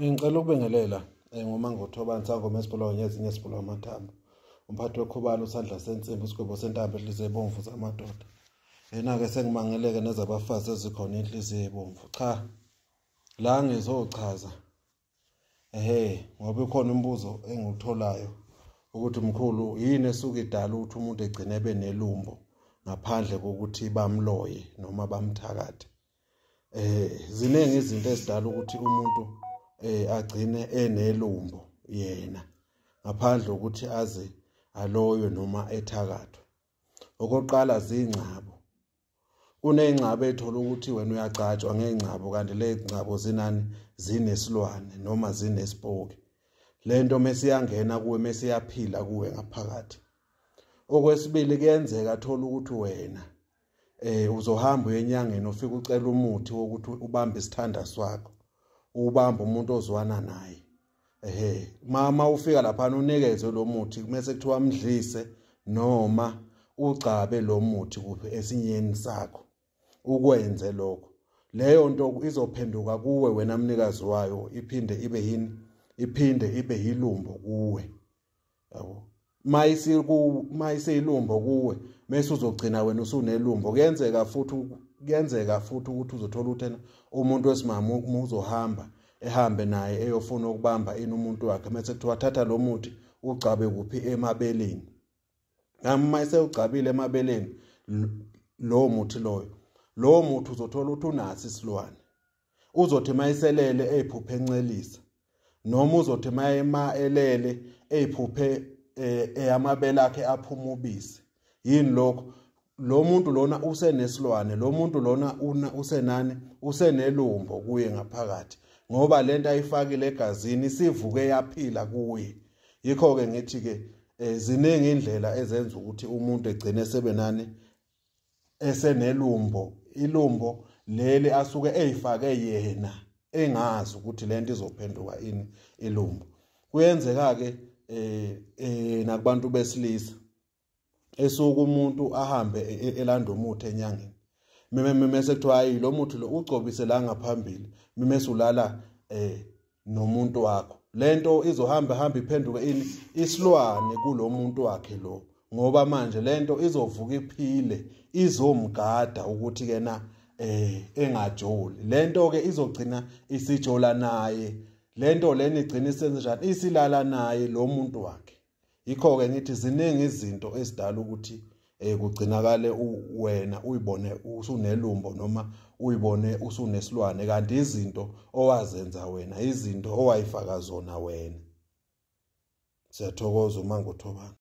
Ngicela ukubengelela ngoMangothobani sangoma esibulawa ngezinye esibulawa amathambo. Umphathi wekhubalo usandla sensimbi isigwebo sentambo enhliziyo ebomvu zamadoda. Yena-ke sengimangeleke nezabafazi ezikhona inhliziyo ebomvu. Cha, la ngizochaza ngoba ikhona umbuzo engiwutholayo ukuthi mkhulu yini esuke idala ukuthi umuntu egcine ebe nelumbo ngaphandle kokuthi bamloye noma bamthakathe. Ziningi izinto ezidala ukuthi umuntu agcine enelumbo yena ngaphandle ukuthi aze aloywe noma ethakathwe. Okokuqala zingcabo. Kuney'ngcabo ethola ukuthi wena uyagcatshwa ngey'ngcabo kanti ley'ngcabo zinani zinesilwane noma zinesipoki. Lento mesiyangena kuwe mesiyaphila kuwe ngaphakathi. Okwesibili kuyenzeka athola ukuthi wena uzohamba uye enyangeni ufike ucela umuthi wokuthi ubambe isithanda sakho. Ubamba umuntu ozwana naye. Mama ufika lapha unikezwe lo muthi kumese kuthiwa mdlise noma ugcabe lo muthi kuphi esinyeni sakho. Ukwenze lokho. Leyo nto izophenduka kuwe wena mnikazi wayo iphinde ibe yini? Iphinde ibe yilumbo kuwe. Yabo. Mayisiyilumbo kuwe mase uzogcina wena usunelumbo. Kuyenzeka futhi ukuthi uzothola ukuthi umuntu wesimama uzohamba ehambe naye eyofuna ukubamba umuntu wakhe mase kuthiwa thatha lo muthi ugcabe kuphi emabeleni. Mayise ugcabile emabeleni lo muthi loyo. Lo muthi uzothola ukuthi unasi isilwane. Uzothi mayiselele eyiphuphe encelisa. Noma uzothi elele eyiphuphe amabele akhe aphuma ubisi. Yini lokho? Lo muntu lona usenesilwane, lo muntu lona usenani? Usenelumbo kuye ngaphakathi. Ngoba lento ayifakile egazini isivuke yaphila kuye. Yikho ke ngithi ke ziningi indlela ezenza ukuthi umuntu egcine sebenani esenelumbo. Ilumbo leli asuke eyifake yena engazi ukuthi lento izophenduka ini ilumbo. Kuyenzeka ke nakubantu besilisa esuka umuntu ahambe elanda umuthi enyangeni. Mase kuthiwa hayi lo muthi lo ugcobise la ngaphambili mase ulala nomuntu wakho. Lento izohamba iphenduke ini isilwane kulo muntu wakhe lo. Ngoba manje lento izovuka iphile izomgada ukuthi kena engajoli. Lento ke izogcina isijola naye. Lento lena igcina isenze njani? Isilala naye lo muntu wakhe. Yikho ke ngithi ziningi izinto ezidala ukuthi kugcinakale wena uyibone usunelumbo noma uyibone usunesilwane kanti izinto owazenza wena, izinto owayifaka zona wena. Siyathokoza uMangothobani.